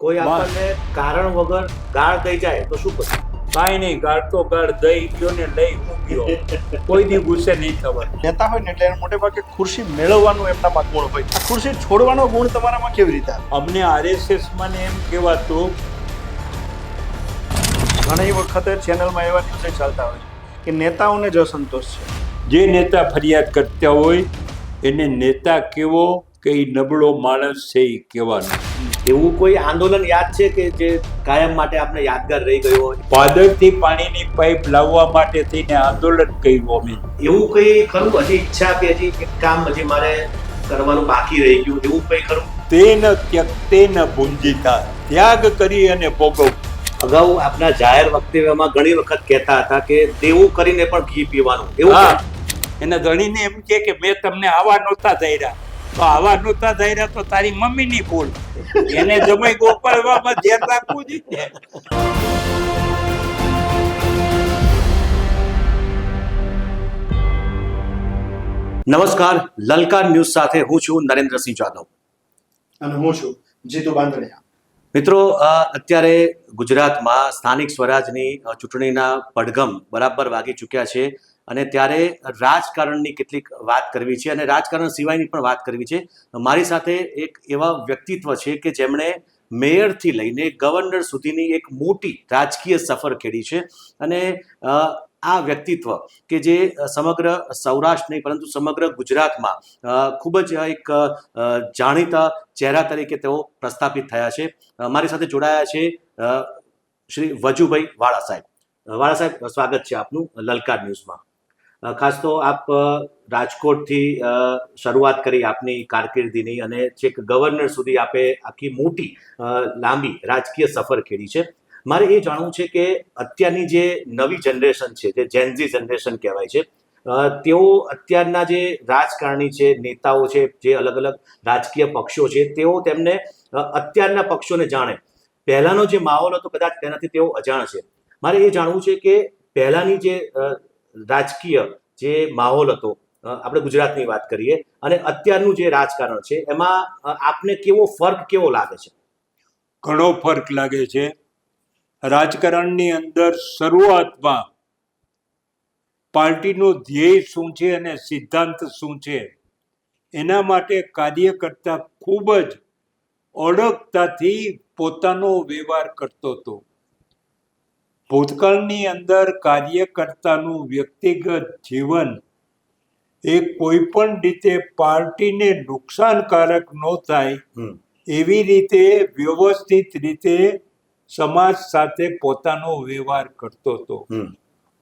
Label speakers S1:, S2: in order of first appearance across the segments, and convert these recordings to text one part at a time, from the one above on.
S1: કોઈ આપણને કારણ વગર ગાળ દઈ જાય તો શું કરવું?
S2: કાંઈ નહીં, ગાળ તો ગાળ દઈ ગયો ને લઈ હું ગયો, કોઈ દી ગુસ્સે નહીં થવાનું.
S3: નેતા હોય ને એટલે એને મોટે ભાગે ખુરશી મેળવવાનો એમનામાં ગુણ હોય. આ ખુરશી છોડવાનો ગુણ તમારામાં કેવી રીતે આવે?
S2: અમને RSS માં ને એમ કહેવાતું
S3: ઘણી વખતે ચેનલમાં એવા ન્યૂઝ ચાલતા હોય કે નેતાઓને જ અસંતોષ છે.
S2: જે નેતા ફરિયાદ કરતા હોય એને નેતા કેવો કે એ નબળો માણસ છે એ કહેવાનું.
S1: એવું કોઈ આંદોલન યાદ છે કે જે કાયમ માટે આપણે યાદગાર રહી ગયો હોય?
S2: પાદરથી પાણીની પાઇપ લાવવા માટે થઈને આંદોલન કર્યું અમે.
S1: એવું કઈ ખરું? હજી ઈચ્છા કે હજી એક કામ હજી મારે કરવાનું બાકી રહી ગયું, એવું કઈ ખરું?
S2: તેન ત્યક્તેન ભુંજિતા, ત્યાગ કરી અને ભોગવ.
S1: અગાઉ આપના જાહેર વક્તવ્યમાં ઘણી વખત કહેતા હતા કે દેવું કરીને પણ ઘી પીવાનું, એવું
S2: હા,
S1: કે?
S2: એને ધણીને એમ કે મેં તમને આવા નહોતા ધાર્યા, તો આવા નહોતા ધાર્યા તો તારી મમ્મીની ભૂલ. એને જમાઈ ગોપાળવામાં ધ્યાન રાખવું જોઈએ.
S1: નમસ્કાર, લલકાર ન્યૂઝ સાથે હું છું નરેન્દ્રસિંહ જાદવ
S3: અને હું છું જીતુ બાંધણિયા.
S1: મિત્રો, અત્યારે ગુજરાતમાં સ્થાનિક સ્વરાજની ચૂંટણીના પડઘમ બરાબર વાગી ચૂક્યા છે અને ત્યારે રાજકારણની કેટલીક વાત કરવી છે અને રાજકારણ સિવાયની પણ વાત કરવી છે. મારી સાથે એક એવા વ્યક્તિત્વ છે કે જેમણે મેયરથી લઈને ગવર્નર સુધીની એક મોટી રાજકીય સફર ખેડી છે અને આ વ્યક્તિત્વ કે જે સમગ્ર સૌરાષ્ટ્ર નહીં પરંતુ સમગ્ર ગુજરાતમાં ખૂબ જ એક જાણીતા ચહેરા તરીકે તેઓ પ્રસ્થાપિત થયા છે. મારી સાથે જોડાયા છે શ્રી વજુભાઈ વાળા સાહેબ. વાળા સાહેબ, સ્વાગત છે આપનું લલકાર ન્યૂઝમાં. ખાસ તો આપ રાજકોટથી શરૂઆત કરી આપની કારકિર્દીની અને છેક ગવર્નર સુધી આપે આખી મોટી લાંબી રાજકીય સફર ખેડી છે. મારે એ જાણવું છે કે અત્યારની જે નવી જનરેશન છે, જે જેનઝી જનરેશન કહેવાય છે, તેઓ અત્યારના જે રાજકારણી છે, નેતાઓ છે, જે અલગ અલગ રાજકીય પક્ષો છે, તેઓ તેમને અત્યારના પક્ષોને જાણે. પહેલાનો જે માહોલ હતો કદાચ તેનાથી તેઓ અજાણ છે. મારે એ જાણવું છે કે પહેલાની જે રાજકીય જે માહોલ હતો, આપણે ગુજરાતની વાત કરીએ, અને અત્યારનું જે રાજકારણ છે એમાં આપને કેવો ફર્ક કેવો લાગે છે?
S2: ઘણો ફરક લાગે છે. રાજકારણની અંદર શરૂઆતમાં પાર્ટીનો ધ્યેય શું છે અને સિદ્ધાંત શું છે એના માટે કાર્યકર્તા ખૂબ જ અડગતાથી પોતાનો વ્યવહાર કરતો હતો. ભૂતકાળની અંદર કાર્યકર્તાનું વ્યક્તિગત જીવન એ કોઈ પણ રીતે પાર્ટીને નુકસાનકારક ન થાય એવી રીતે વ્યવસ્થિત રીતે સમાજ સાથે પોતાનો વ્યવહાર કરતો હતો.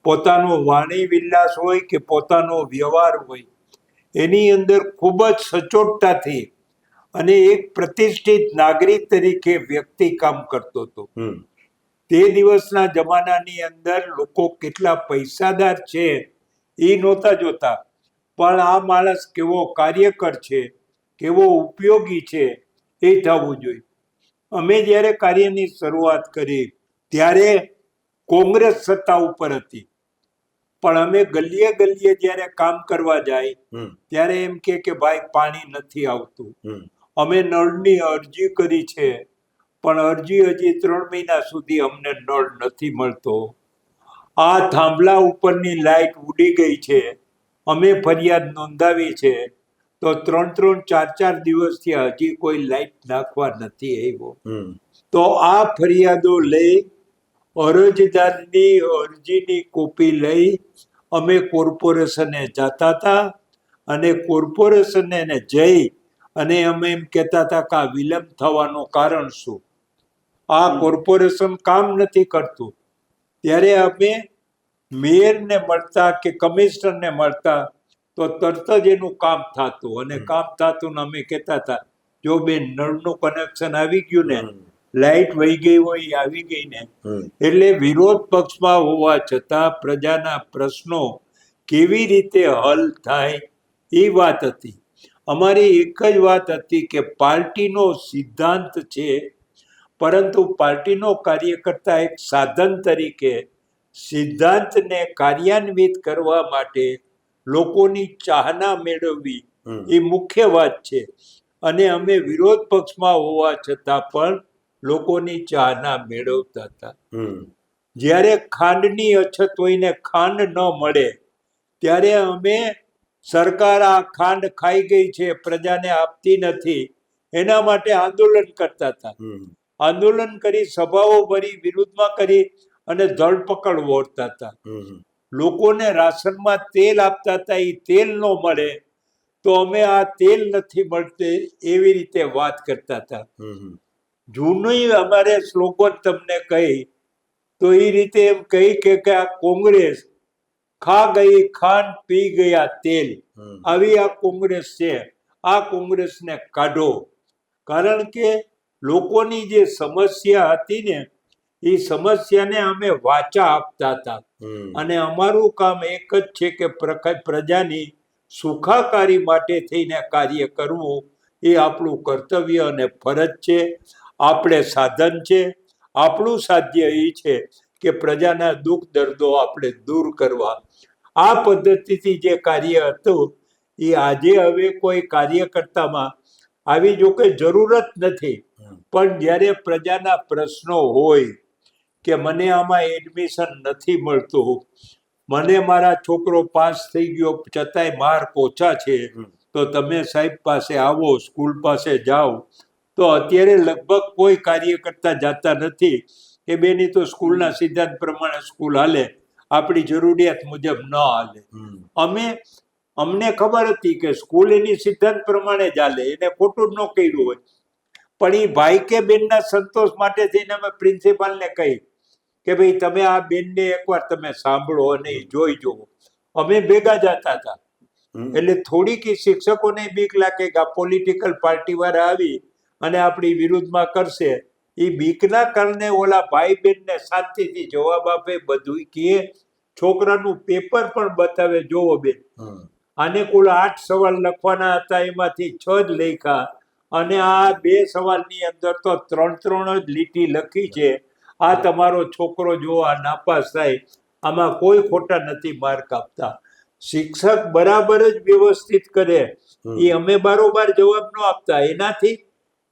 S2: પોતાનો વાણી વિલાસ હોય કે પોતાનો વ્યવહાર હોય એની અંદર ખૂબ જ સચોટતાથી અને એક પ્રતિષ્ઠિત નાગરિક તરીકે વ્યક્તિ કામ કરતો હતો. તે દિવસના જમાનાની અંદર લોકો કેટલા પૈસાદાર છે એ નહોતા જોતા, પણ આ માણસ કેવો કાર્યકર છે, કેવો ઉપયોગી છે એ થવું જોઈએ. અમે જ્યારે કાર્યની શરૂઆત કરી ત્યારે કોંગ્રેસ સત્તા ઉપર હતી, પણ અમે ગલીએ ગલીએ જ્યારે કામ કરવા જાય ત્યારે એમ કે ભાઈ પાણી નથી આવતું. અમે નળની અરજી કરી છે પણ અરજી હજી 3 મહિના સુધી અમને નળ નથી મળતો. આ થાંભલા ઉપરની લાઈટ ઉડી ગઈ છે, અમે ફરિયાદ નોંધાવી છે તો 3-4 દિવસથી હજી કોઈ લાઈટ નાખવા નથી આવ્યો. તો આ ફરિયાદો લઈ અરજદારની અરજીની કોપી લઈ અમે કોર્પોરેશને જતા હતા અને કોર્પોરેશને જઈ અને અમે એમ કહેતા હતા કે આ વિલંબ થવાનું કારણ શું, આ કોર્પોરેશન કામ નથી કરતું. ત્યારે અમે મેયરને મળતા કે કમિશનરને મળતા તો તરત જ એનું કામ થતું અને કામ થતું ને અમે કહેતા હતા જો બેન નળનું કનેક્શન આવી ગયું ને, લાઈટ વહી ગઈ હોય એ આવી ગઈ ને. એટલે વિરોધ પક્ષમાં હોવા છતાં પ્રજાના પ્રશ્નો કેવી રીતે હલ થાય એ વાત હતી. અમારી એક જ વાત હતી કે પાર્ટીનો સિદ્ધાંત છે, પરંતુ પાર્ટીનો કાર્યકર્તા એક સાધન તરીકે સિદ્ધાંતને કાર્યાન્વિત કરવા માટે લોકોની ચાહના મેળવવી એ મુખ્ય વાત છે. અને અમે વિરોધ પક્ષમાં હોવા છતાં પણ લોકોની ચાહના મેળવતા હતા.
S1: હમ
S2: જ્યારે ખાંડની અછત હોય ને ખાંડ ન મળે ત્યારે અમે સરકાર આ ખાંડ ખાઈ ગઈ છે, પ્રજાને આપતી નથી, એના માટે આંદોલન કરતા હતા.
S1: હમ
S2: આંદોલન કરી, સભાઓ ભરી, વિરોધમાં કરી અને ધરપકડ વોરતા હતા.
S1: હમ
S2: લોકોને રાશનમાં તેલ આપતા હતા, એ તેલ ન મળે તો અમે આ તેલ નથી મળતું એવી રીતે વાત કરતા હતા.
S1: હમ
S2: જૂનું અમારે સ્લોગન તમને કહી તો એ રીતે એમ કહી કે આ કોંગ્રેસ ખા ગઈ ખાંડ, પી ગયા તેલ,
S1: હમ
S2: આવી આ કોંગ્રેસ છે. આ કોંગ્રેસને કાઢો. કારણ કે લોકોની જે સમસ્યા હતી ને એ સમસ્યાને અમે વાચા આપતા હતા.
S1: હમ
S2: અને અમારું કામ એક જ છે કે પ્રજાની સુખાકારી માટે થઈને કાર્ય કરવું એ આપણું કર્તવ્ય અને ફરજ છે. આપણે સાધન છે. આપણું સાધ્ય એ છે કે પ્રજાના દુઃખ દર્દો આપણે દૂર કરવા. આ પદ્ધતિથી જે કાર્ય હતું એ આજે હવે કોઈ કાર્યકર્તામાં આવી જો કે જરૂરત નથી, પણ જ્યારે પ્રજાના પ્રશ્નો હોય કે મને આમાં એડમિશન નથી મળતું, મને મારા છોકરો પાસ થઈ ગયો છતાંય માર્ક ઓછા છે, તો તમે સાહેબ પાસે આવો, સ્કૂલ પાસે જાઓ. તો અત્યારે લગભગ કોઈ કાર્યકર્તા જાતા નથી કે બેની તો સ્કૂલના સિદ્ધાંત પ્રમાણે સ્કૂલ હાલે, આપણી જરૂરિયાત મુજબ ન હાલે. અમને ખબર હતી કે સ્કૂલ એની સિદ્ધાંત પ્રમાણે જ હાલે, એને ખોટું ન કર્યું હોય, પણ એ ભાઈ કે બેનના સંતોષ માટે થઈને અમે પ્રિન્સિપાલને કહી કે ભાઈ તમે આ બેનને એકવાર તમે સાંભળો અને જોઈ જુઓ. અમે ભેગા જતા હતા. એટલે થોડીક શિક્ષકોને બીક લાગે કે આ પોલિટિકલ પાર્ટી વાળા આવી અને આપણી વિરુદ્ધમાં કરશે. એ બીકના કારણે ઓલા ભાઈ બહેનને શાંતિથી જવાબ આપે, બધું કહે, છોકરાનું પેપર પણ બતાવે, જોવો બેન આને કુલ 8 સવાલ લખવાના હતા, એમાંથી 6 જ લખ્યા, અને આ 2 સવાલની અંદર તો 3 જ લીટી લખી છે. આ તમારો છોકરો જો આ નાપાસ થાય, આમાં કોઈ ખોટા નથી માર્ક આપતા. શિક્ષક બરાબર જ વ્યવસ્થિત કરે એ અમે બારોબાર જવાબ ન આપતા, એનાથી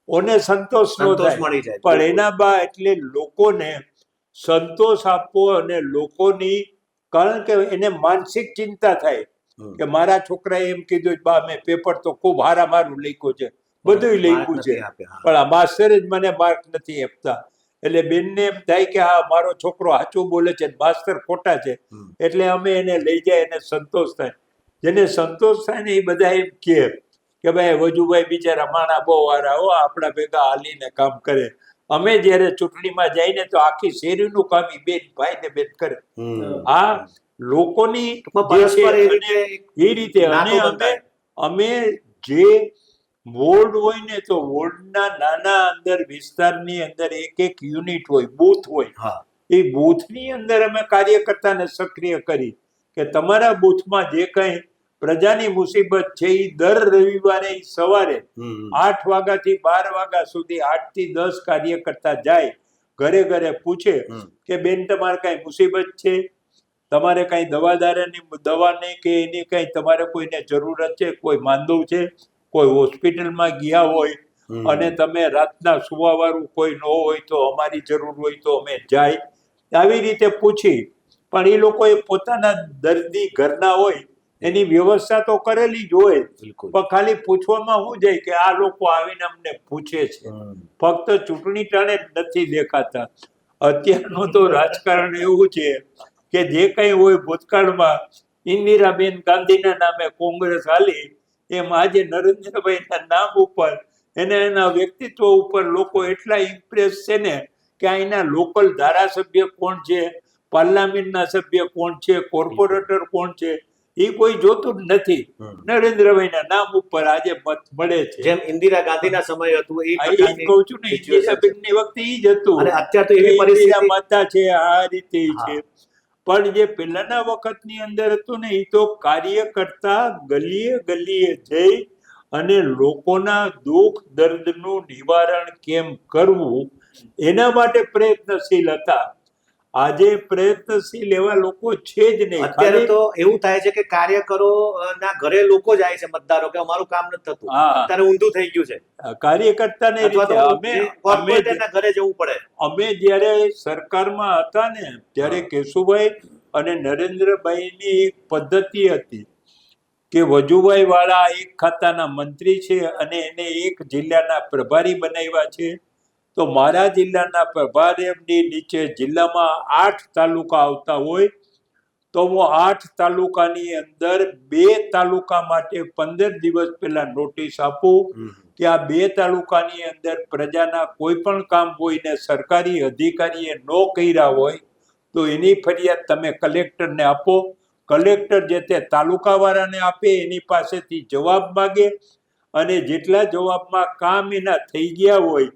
S2: ઓને સંતોષ ન
S1: મળી
S2: થાય,
S1: જાય.
S2: પણ એના બા એટલે લોકોને સંતોષ આપવો અને લોકોની, કારણ કે એને માનસિક ચિંતા થાય કે મારા છોકરાએ એમ કીધું બા મેં પેપર તો ખૂબ હારામારું લખ્યું છે, બધું લખ્યું છે, પણ આ માસ્ટર જ મને માર્ક નથી આપતા. એટલે બેનને એમ થાય કે હા મારો છોકરો સાચું બોલે છે, માસ્ટર ખોટા છે, એટલે અમે એને લઈ જાય, એને સંતોષ થાય. જેને સંતોષ થાય ને એ બધા એમ કે ભાઈ વજુભાઈ બિચારા માણા બહુ હારા હો, આપણા ભેગા હાલીને કામ કરે. અમે જ્યારે ચૂંટણીમાં જઈને તો આખી શેરીનું કામ ઈ બેન ભાઈ ને બેન કરે. આ લોકોની એ રીતે અને અમે જે વોર્ડ હોય ને તો વોર્ડના નાના અંદર વિસ્તારની અંદર એક યુનિટ હોય, બૂથ હોય. એ બૂથની અંદર અમે કાર્યકર્તાને સક્રિય કરી કે તમારા બૂથમાં જે કંઈ પ્રજાની મુસીબત છે એ દર રવિવારે સવારે 8 વાગ્યાથી 12 વાગ્યા સુધી 8 થી 10 કાર્યકર્તા જાય, ઘરે ઘરે પૂછે કે બેન તમારે કઈ મુસીબત છે, તમારે કઈ દવાની કે એની કઈ તમારે કોઈને જરૂરત છે, કોઈ માંદું છે, કોઈ હોસ્પિટલમાં ગયા હોય અને તમે રાતના સુવા વાળું કોઈ ન હોય તો અમારી જરૂર હોય તો અમે જાય. આવી રીતે પૂછી, પણ એ લોકોએ પોતાના દર્દી ઘરના હોય એની વ્યવસ્થા તો કરેલી જ હોય, પણ ખાલી પૂછવામાં શું જાય કે આ લોકો આવીને અમને પૂછે છે, ફક્ત ચૂંટણી ટાણે જ નથી દેખાતા. અત્યારનું તો રાજકારણ એવું છે કે જે કંઈ હોય ભૂતકાળમાં ઇન્દિરાબેન ગાંધીના નામે કોંગ્રેસ હાલી, એમ આજે નરેન્દ્રભાઈના નામ ઉપર એના વ્યક્તિત્વ ઉપર લોકો એટલા ઇમ્પ્રેસ છે ને કે અહીંના લોકલ ધારાસભ્ય કોણ છે, પાર્લામેન્ટના સભ્ય કોણ છે, કોર્પોરેટર કોણ છે, એ કોઈ જોતું જ નથી. નરેન્દ્રભાઈના નામ ઉપર આજે મત મળે છે.
S1: જેમ ઇન્દિરા ગાંધીના સમય હતું
S2: એ કહું છું ને, ઇન્દિરાબેનની વખતે એ જ હતું.
S1: અને અત્યારે તો એવી પરિસ્થિતિ
S2: માતા છે, આ રીતે છે. પણ જે પહેલાના વખતની અંદર હતું ને, એ તો કાર્યકર્તા ગલીએ ગલીએ જઈ અને લોકોના દુઃખ દર્દનું નિવારણ કેમ કરવું એના માટે પ્રયત્નશીલ હતા. આજે પ્રયત્નશીલ એવા લોકો છે જ નહીં.
S1: અત્યારે
S2: ખાલી-
S1: તો એવું થાય છે કે કાર્યકરો ના ઘરે લોકો જાય છે મતદારો કે અમારું કામ નથી થતું.
S2: હા.
S1: અત્યારે ઊંધું થઈ ગયું છે.
S2: કાર્યકર્તાને
S1: અથવા
S2: રીતે
S1: તો
S2: અમે
S1: કોર્પોરેટરના ઘરે જવું પડે.
S2: અમે જ્યારે સરકારમાં હતા ને ત્યારે
S1: હા.
S2: કેશુભાઈ અને નરેન્દ્રભાઈની એક પદ્ધતિ હતી કે વજુભાઈ વાળા એક ખાતાના મંત્રી છે અને એને એક જિલ્લાના પ્રભારી બનાવ્યા છે. તો મારા જિલ્લાના પ્રભારીની નીચે જિલ્લામાં 8 તાલુકા આવતા હોય તો હું 8 તાલુકાની અંદર 2 તાલુકા માટે 15 દિવસ પહેલા નોટિસ આપું કે આ 2 તાલુકાની અંદર પ્રજાના કોઈ પણ કામ હોય ને સરકારી અધિકારીએ ન કર્યા હોય તો એની ફરિયાદ તમે કલેક્ટરને આપો. કલેક્ટર જે તે તાલુકાવાળાને આપે, એની પાસેથી જવાબ માગે અને જેટલા જવાબમાં કામ એના થઈ ગયા હોય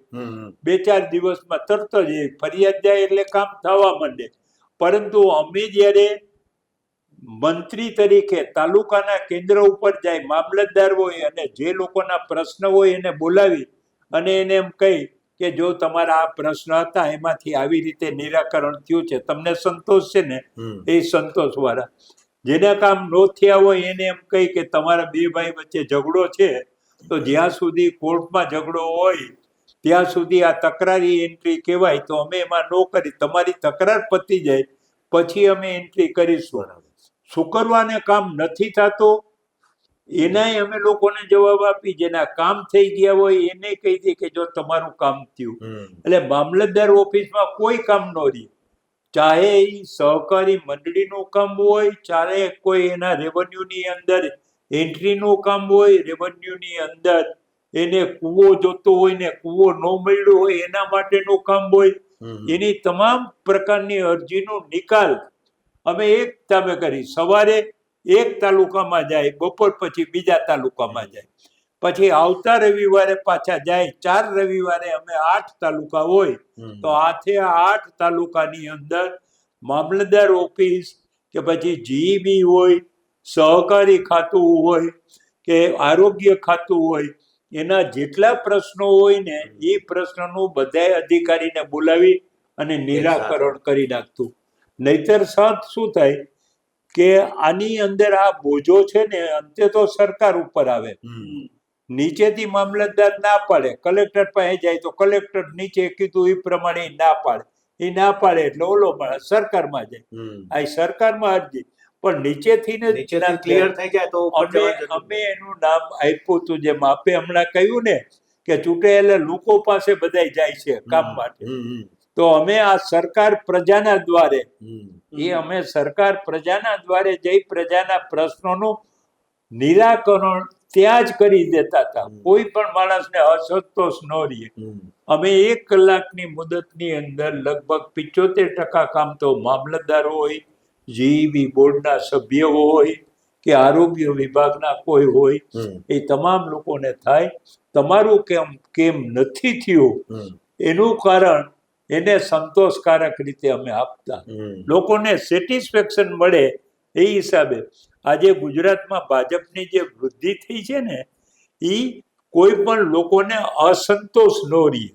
S2: 2-4 દિવસમાં તરત જ એ ફરિયાદ જાય એટલે કામ થવા માંડે. પરંતુ અમે જ્યારે મંત્રી તરીકે તાલુકાના કેન્દ્ર ઉપર જાય, મામલતદાર હોય અને જે લોકોના પ્રશ્ન હોય એને બોલાવી અને એને એમ કહી કે જો તમારા આ પ્રશ્ન હતા એમાંથી આવી રીતે નિરાકરણ થયું છે, તમને સંતોષ છે ને? એ સંતોષ વાળા. જેના કામ ન થયા હોય એને એમ કહી કે તમારા 2 ભાઈ વચ્ચે ઝઘડો છે તો જ્યાં સુધી કોર્ટમાં ઝઘડો હોય ત્યાં સુધી આ તકરારી એન્ટ્રી કહેવાય, તો અમે એમાં ન કરી. તમારી તકરાર પતી જાય પછી અમે એન્ટ્રી કરીશું. શુક્રવારને કામ નથી થતો એનાય અમે લોકોને જવાબ આપી. જેના કામ થઈ ગયા હોય એને કહી દે કે જો તમારું કામ થયું. એટલે મામલતદાર ઓફિસમાં કોઈ કામ ન રહે. ચાહે એ સહકારી મંડળીનું કામ હોય, ચાહે કોઈ એના રેવન્યુની અંદર એન્ટ્રીનું કામ હોય, રેવન્યુની અંદર એને કૂવો જોતો હોય ને કૂવો ન મળ્યો હોય એના માટેનું કામ હોય, એની તમામ પ્રકારની અરજીનો નિકાલ અમે એક ટાઈમે કરી. સવારે એક તાલુકામાં જાય, બપોર પછી બીજા તાલુકામાં જાય, પછી આવતા રવિવારે પાછા જાય. 4 રવિવારે અમે 8 તાલુકા હોય તો આથે 8 તાલુકાની અંદર મામલતદાર ઓફિસ કે પછી જીઈબી હોય, સહકારી ખાતું હોય કે આરોગ્ય ખાતું હોય, એના જેટલા પ્રશ્નો હોય ને એ પ્રશ્નનું બધાય અધિકારીને બોલાવી અને નિરાકરણ કરી નાખતું. નહીતર સાથ શું થાય કે આની અંદર આ બોજો છે ને અંતે તો સરકાર ઉપર આવે. નીચેથી મામલતદાર ના પાડે, કલેક્ટર પાસે જાય તો કલેક્ટર નીચે કીધું એ પ્રમાણે ના પાડે. એ ના પાડે એટલે ઓલો માણસ સરકારમાં જાય. આ સરકારમાં અરજી પણ નીચેથી
S1: ક્લિયર થઈ જાય તો
S2: અમે એનું નામ આપ્યું હતું, જેમ આપે હમણાં કહ્યું ને કે ચૂંટાયેલા લોકો પાસે બધાય જાય છે કામ માટે. તો અમે આ સરકાર પ્રજાના દ્વારે અમે સરકાર પ્રજાના દ્વારે જઈ પ્રજાના પ્રશ્નોનું નિરાકરણ ત્યાં જ કરી દેતા હતા. કોઈ પણ માણસને અસંતોષ ન રહે. અમે 1 કલાકની મુદતની અંદર લગભગ 75% કામ તો મામલતદાર હોય, જીઈબી બોર્ડના સભ્યો હોય કે આરોગ્ય વિભાગના કોઈ હોય, એ તમામ લોકોને થાય. તમારું કેમ નથી થયું એનું કારણ એને સંતોષકારક રીતે અમે આપતા. લોકોને સેટિસ્ફેક્શન મળે એ હિસાબે આજે ગુજરાતમાં ભાજપની જે વૃદ્ધિ થઈ છે ને એ કોઈ પણ લોકોને અસંતોષ ન રહે.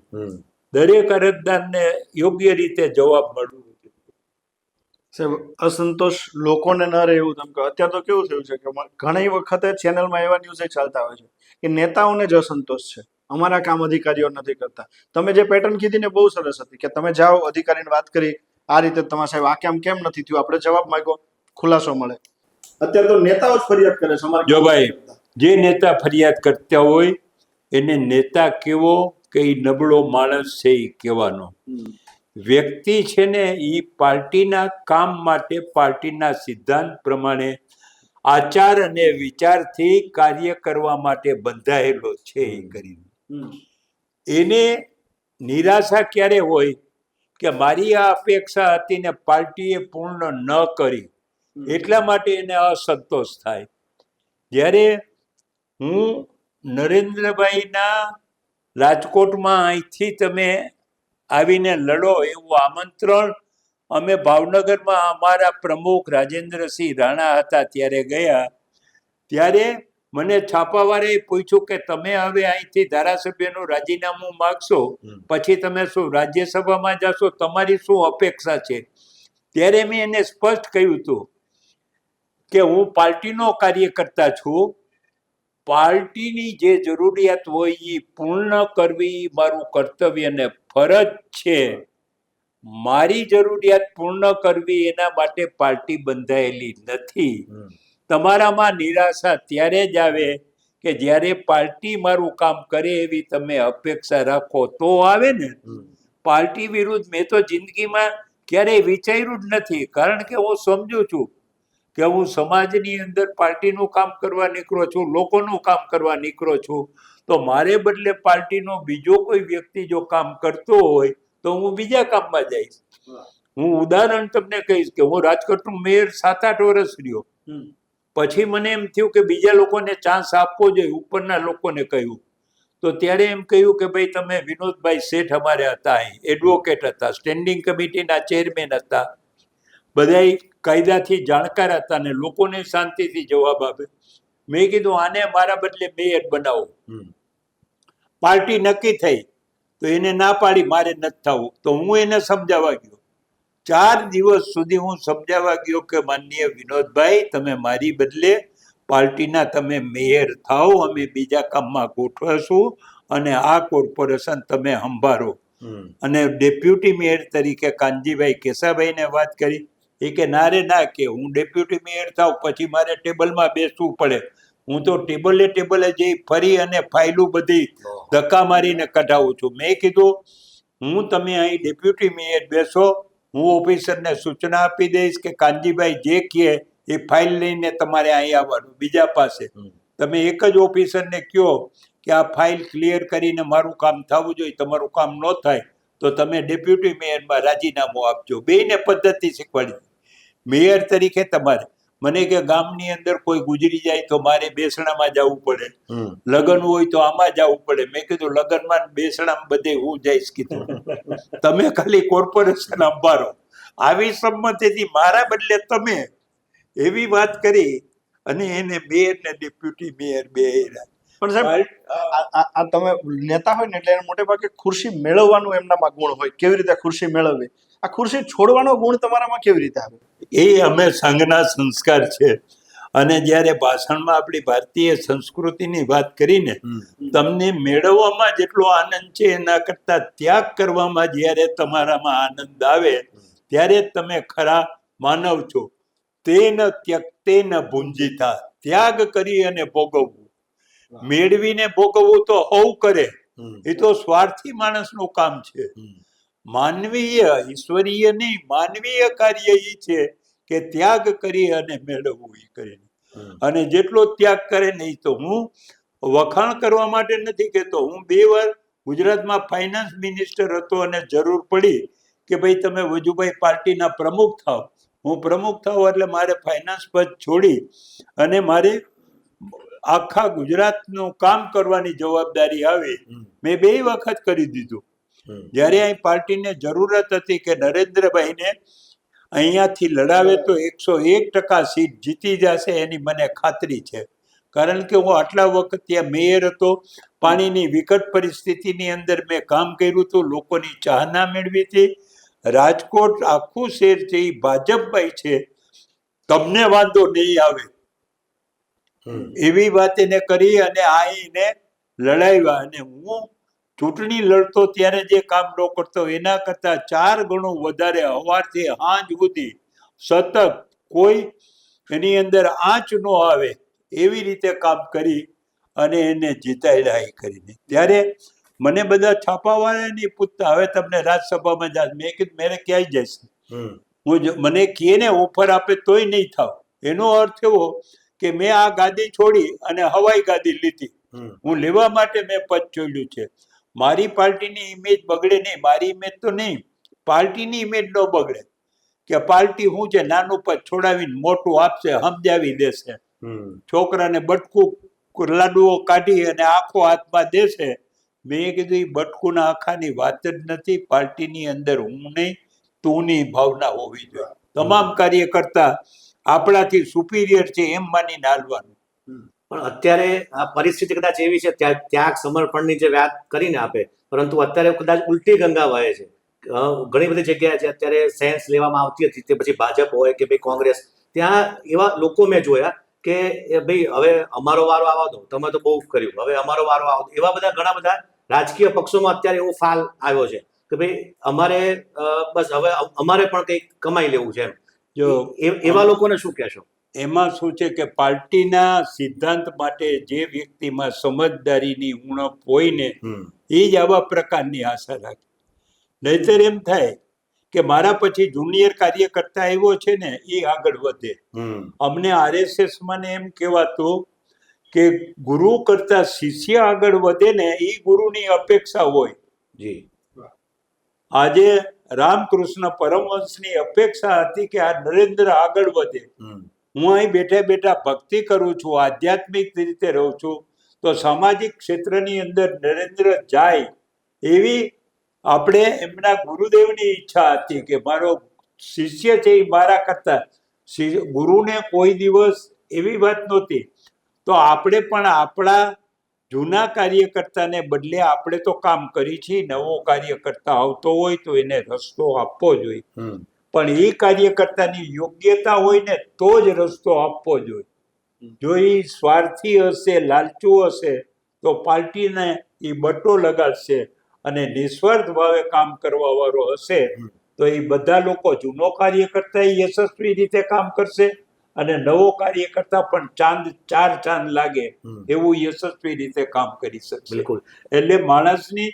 S2: દરેક અરજદારને યોગ્ય રીતે જવાબ મળવો.
S3: સાહેબ, અસંતોષ લોકોને ન રહે એવું તમે કહો. અત્યારે તો કેવું થયું છે કે ઘણી વખતે ચેનલમાં એવા ન્યૂઝ ચાલતા હોય છે કે નેતાઓને જ અસંતોષ છે, અમારા કામ અધિકારીઓ નથી કરતા. તમે જે પેટર્ન કીધી ને બહુ સરસ હતી કે તમે જાઓ અધિકારીને વાત કરી આ રીતે તમારા સાહેબ આ કામ કેમ નથી થયું, આપણે જવાબ માંગ્યો, ખુલાસો મળે. અત્યારે તો નેતાઓ જ ફરિયાદ કરે છે અમારા.
S2: જો ભાઈ, જે નેતા ફરિયાદ કરતા હોય એને નેતા કેવો કે એ નબળો માણસ છે એ કહેવાનો. વ્યક્તિ છે ને એ પાર્ટીના કામ માટે પાર્ટીના સિદ્ધાંત પ્રમાણે આચાર અને વિચારથી કાર્ય કરવા માટે બંધાયેલો છે. એ કરીને એને નિરાશા ક્યારે હોય કે મારી આ અપેક્ષા હતી ને પાર્ટીએ પૂર્ણ ન કરી એટલા માટે એને અસંતોષ થાય. જ્યારે હું નરેન્દ્રભાઈના રાજકોટમાં અહીંથી તમે આવીને લડો એવું આમંત્રણ અમે ભાવનગરમાં અમારા પ્રમુખ રાજેન્દ્રસિંહ રાણા હતા ત્યારે ગયા. ત્યારે મને છાપાવાળાએ પૂછ્યું કે તમે હવે અહીંથી ધારાસભ્યનું રાજીનામું માગશો પછી તમે શું રાજ્યસભામાં જશો, તમારી શું અપેક્ષા છે? ત્યારે મેં એને સ્પષ્ટ કહ્યું હતું કે હું પાર્ટીનો કાર્યકર્તા છું, પાર્ટીની જે જરૂરિયાત હોય એ પૂર્ણ કરવી મારું કર્તવ્ય ને ફરજ છે. મારી જરૂરિયાત પૂર્ણ કરવી એના માટે પાર્ટી બંધાયેલી નથી. તમારામાં નિરાશા ત્યારે જ આવે કે જ્યારે પાર્ટી મારું કામ કરે એવી તમે અપેક્ષા રાખો તો આવે ને. પાર્ટી વિરુદ્ધ મેં તો જિંદગીમાં ક્યારેય વિચાર્યું જ નથી, કારણ કે હું સમજુ છું કે હું સમાજની અંદર પાર્ટીનું કામ કરવા નીકળો છું, લોકોનું કામ કરવા નીકળો છું, તો મારે બદલે પાર્ટીનો બીજો કોઈ વ્યક્તિ જો કામ કરતો હોય તો હું બીજા કામમાં જઈશ. હું ઉદાહરણ તમને કહીશ કે હું રાજકોટનું મેયર 7-8 વર્ષ રહ્યો. પછી મને એમ થયું કે બીજા લોકોને ચાન્સ આપવો જોઈએ, ઉપરના લોકોને કહ્યું તો ત્યારે એમ કહ્યું કે ભાઈ તમે વિનોદભાઈ શેઠ અમારે હતા, અહીં એડવોકેટ હતા, સ્ટેન્ડિંગ કમિટીના ચેરમેન હતા, બધા કાયદાથી જાણકાર હતા ને લોકોને શાંતિથી જવાબ આપે. મેં કીધું આને મારા બદલે મેયર બનાવો. પાર્ટી નક્કી થઈ તો એને ના પાડી મારે નથી થવું, તો હું એને સમજાવવા ગયો. 4 દિવસ સુધી હું સમજાવવા ગયો કે માનનીય વિનોદભાઈ તમે મારી બદલે પાર્ટીના તમે મેયર થાઓ, અમે બીજા કામમાં ગોઠવશું અને આ કોર્પોરેશન તમે સંભાળો. અને ડેપ્યુટી મેયર તરીકે કાનજીભાઈ કેસાભાઈને વાત કરી, એ કે ના રે ના, કે હું ડેપ્યુટી મેયર થાવ પછી મારે ટેબલમાં બેસવું પડે, હું તો ટેબલે જઈ ફરી અને ફાઇલું બધી ધક્કા મારીને કઢાવું છું. મેં કીધું હું તમે અહીં ડેપ્યુટી મેયર બેસો, હું ઓફિસરને સૂચના આપી દઈશ કે કાનજીભાઈ જે કહે એ ફાઇલ લઈને તમારે અહીં આવવાનું બીજા પાસે. તમે એક જ ઓફિસરને કહો કે આ ફાઇલ ક્લિયર કરીને મારું કામ થવું જોઈએ, તમારું કામ ન થાય તો તમે ડેપ્યુટી મેયરમાં રાજીનામું આપજો. બેયને પદ્ધતિ શીખવાડી. મેયર તરીકે તમારે મને કે ગામની અંદર કોઈ ગુજરી જાય તો મારે બેસણામાં જવું પડે, લગ્ન હોય તો આમાં જવું પડે. મેં કીધું લગ્નમાં બેસણામાં બધે હું જઈશ કીધું, તમે ખાલી કોર્પોરેશન સંભાળો. આવી સંમતિથી મારા બદલે તમે એવી વાત કરી અને એને મેયર ને ડેપ્યુટી મેયર બે.
S3: પણ સાહેબ આ તમે નેતા હોય ને એટલે એને મોટે ભાગે ખુરશી મેળવવાનું એમનામાં ગુણ હોય. કેવી રીતે ખુરશી મેળવવી, આ ખુરશી છોડવાનો ગુણ તમારામાં કેવી રીતે આવે?
S2: એ અમે સંઘના સંસ્કાર છે. અને જ્યારે ભાષણમાં આપણી ભારતીય સંસ્કૃતિની વાત કરીને તમને મેળવવામાં જેટલો આનંદ છે એના કરતા ત્યાગ કરવામાં જ્યારે તમારામાં આનંદ આવે ત્યારે તમે ખરા માનવ છો. તેન ત્યક્તેન ભુંજીતા, ત્યાગ કરી અને ભોગવવું. મેળવીને ભોગવવું તો હવ કરે, એ તો સ્વાર્થી માણસનું કામ છે. માનવીય, ઈશ્વરીય નહીં, માનવીય કાર્ય એ છે કે ત્યાગ કરી અને મેળવવું એ કરીને. અને જેટલો ત્યાગ કરે નહીં, તો હું વખાણ કરવા માટે નથી કહેતો, હું 2 વાર ગુજરાતમાં ફાઇનાન્સ મિનિસ્ટર હતો અને જરૂર પડી કે ભાઈ તમે વજુભાઈ પાર્ટીના પ્રમુખ થાવ. હું પ્રમુખ થાવ એટલે મારે ફાઇનાન્સ પદ છોડી અને મારે આખા ગુજરાતનું કામ કરવાની જવાબદારી આવી. મેં 2 વખત કરી દીધું. જ્યારે અહીં પાર્ટીને જરૂરત હતી કે નરેન્દ્રભાઈને અહીંયાથી લડાવે તો 101% સીટ જીતી જશે એની મને ખાતરી છે. કારણ કે હું આટલા વખત ત્યાં મેયર હતો, પાણીની વિકટ પરિસ્થિતિની અંદર મેં કામ કર્યું હતું, લોકોની ચાહના મેળવી હતી. રાજકોટ આખું શહેર છે એ ભાજપભાઈ છે, તમને વાંધો નહીં આવે એવી વાત એને કરી અને આઈને લડાવ્યા. અને હું ચૂંટણી લડતો ત્યારે જે કામ ન કરતો એના કરતા 4 ગણું વધારે સવારથી સાંજ સુધી સતત કોઈ એની અંદર આંચ ન આવે એવી રીતે કામ કરી અને એને જીતાડ્યા એ કરીને. ત્યારે મને બધા છાપાવાળા નહીં પૂછતા હવે તમને રાજ્યસભામાં જાય. મેં કીધું મેરે ક્યાંય જશે, મને કહે ને ઓફર આપે તોય નહીં થાવ. એનો અર્થ એવો કે મેં આ ગાદી છોડી અને હવાઈ ગાદી લીધી. હું લેવા માટે મેં પદ છોડ્યું છે. મારી પાર્ટીની ઇમેજ બગડે નહીં, મારી ઇમેજ તો નહીં, પાર્ટીની ઇમેજ ન બગડે કે પાર્ટી શું છે, નાનું પદ છોડાવીને મોટું આપશે, સમજાવી દેશે. છોકરાને બટકું લાડુઓ કાઢી અને આખો હાથમાં દેશે. મેં કીધું એ બટકુના આખાની વાત જ નથી. પાર્ટીની અંદર હું નહીં તુંની ભાવના હોવી જોઈએ. તમામ કાર્યકર્તા આપણાથી સુપીરિયર છે એમ માનીને હાલવાનું.
S1: પણ અત્યારે આ પરિસ્થિતિ કદાચ એવી છે ત્યાગ સમર્પણની જે વાત કરીને આપે, પરંતુ અત્યારે કદાચ ઉલટી ગંગા વહે છે. ઘણી બધી જગ્યાએ જે અત્યારે સેન્સ લેવામાં આવતી હતી તે પછી ભાજપ હોય કે ભાઈ કોંગ્રેસ, ત્યાં એવા લોકો મેં જોયા કે ભાઈ હવે અમારો વારો આવવા દો, તમે તો બહુ કર્યું, હવે અમારો વારો આવવા દો. એવા બધા ઘણા બધા રાજકીય પક્ષોમાં અત્યારે એવો ફાલ આવ્યો છે કે ભાઈ અમારે બસ હવે અમારે પણ કંઈક કમાઈ લેવું છે એમ.
S2: જો
S1: એવા લોકોને શું કહેશો?
S2: એમાં શું છે કે પાર્ટીના સિદ્ધાંત માટે જે વ્યક્તિમાં સમજદારીની ઉણપ હોય ને એ જ આવા પ્રકારની આશા રાખે. નહીતર એમ થાય કે મારા પછી જુનિયર કાર્યકર્તા આવ્યો છે ને એ આગળ વધે. અમને RSS માં એમ કહેવાતું કે ગુરુ કરતા શિષ્ય આગળ વધે ને એ ગુરુની અપેક્ષા હોય.
S1: જી,
S2: આજે રામકૃષ્ણ પરમહંસની અપેક્ષા હતી કે આ નરેન્દ્ર આગળ વધે. હું અહીં બેઠા બેઠા ભક્તિ કરું છું, આધ્યાત્મિક રીતે રહું છું, તો સામાજિક ક્ષેત્રની અંદર નરેન્દ્ર જાય એવી આપણે એમના ગુરુદેવની ઈચ્છા હતી કે મારો શિષ્ય છે એ મારા કરતા. ગુરુને કોઈ દિવસ એવી વાત નહોતી. તો આપણે પણ આપણા જૂના કાર્યકર્તાને બદલે આપણે તો કામ કરી છીએ, નવો કાર્યકર્તા આવતો હોય તો એને રસ્તો આપવો જોઈએ. પણ એ કાર્યકર્તાની યોગ્યતા હોય ને તો જ રસ્તો આપવો જોઈએ. જો એ સ્વાર્થી હશે, લાલચુ હશે, તો પાર્ટીને એ બટ્ટો લગાડશે, અને નિસ્વાર્થ ભાવે કામ કરવા વાળો હશે તો એ બધા લોકો જૂનો કાર્યકર્તા યશસ્વી રીતે કામ કરશે, અને નવો કાર્યકર્તા પણ ચાર ચાંદ લાગે એવું યશસ્વી રીતે કામ કરી શકશે.
S1: બિલકુલ.
S2: એટલે માણસની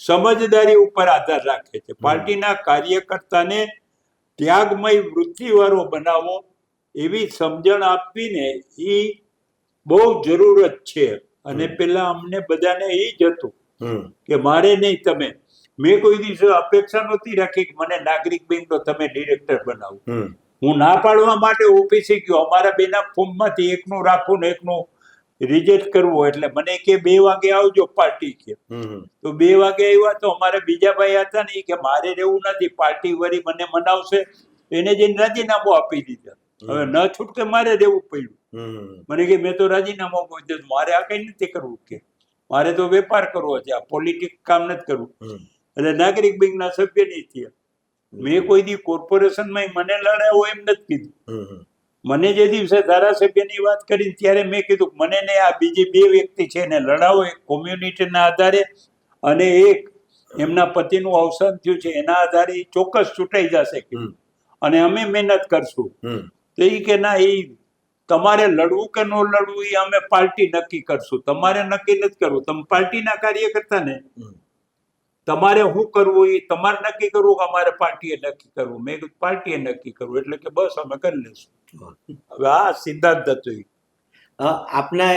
S2: સમજદારી ઉપર આધાર રાખે છે. પાર્ટીના કાર્યકર્તાને ત્યાગમય વૃત્તિવાળો બનાવવો, એવી સમજણ આપવીને એ બહુ જરૂરત છે. અને પેલા અમને બધાને એ જ હતું કે મારે નહીં, તમે, મેં કોઈ દિવસે અપેક્ષા નહોતી રાખી કે મને નાગરિક બેંકનો તમે ડિરેક્ટર બનાવો. હું ના પાડવા માટે ઓફિસે ગયો, અમારા બેના ફોર્મમાંથી એકનું રાખવું ને એકનું રિજેક્ટ કરવું. એટલે મને કે 2 વાગે આવજો પાર્ટી કે. તો 2 વાગે આવ્યા તો અમારે બીજા ભાઈ હતા ને કે મારે રહેવું નથી, પાર્ટી વળી મને મનાવશે. એને જઈને રાજીનામું આપી દીધા. હવે ન છૂટકે મારે રહેવું પડ્યું. મને કે મેં તો રાજીનામું આપી દીધું, મારે આ કઈ નથી કરવું, કે મારે તો વેપાર કરવો છે, આ પોલિટિક્સ કામ નથી કરવું. એટલે નાગરિક બેંકના સભ્ય નહીં થયા. મેં કોઈ દી કોર્પોરેશનમાં મને લડાવો એમ નથી કીધું. મને જે દિવસે ધારાસભ્યની વાત કરી ત્યારે મેં કીધું મને ને આ બીજી 2 વ્યક્તિ છે એને લડાવો, એક કોમ્યુનિટીના આધારે અને એક એમના પતિનું અવસાન થયું છે એના આધારે ચોક્કસ ચૂંટાઈ જશે, અને અમે મહેનત કરશું. તો એ કે ના, એ તમારે લડવું કે ન લડવું એ અમે પાર્ટી નક્કી કરશું, તમારે નક્કી નથી કરવું. તમે પાર્ટીના કાર્યકર્તા ને તમારે શું કરવું એ તમારે નક્કી કરવું કે અમારે પાર્ટીએ નક્કી કરવું. મેં કીધું પાર્ટીએ નક્કી કરવું. એટલે કે બસ અમે કરી લઈશું. હવે આ સિદ્ધાંત હતો.
S1: આપને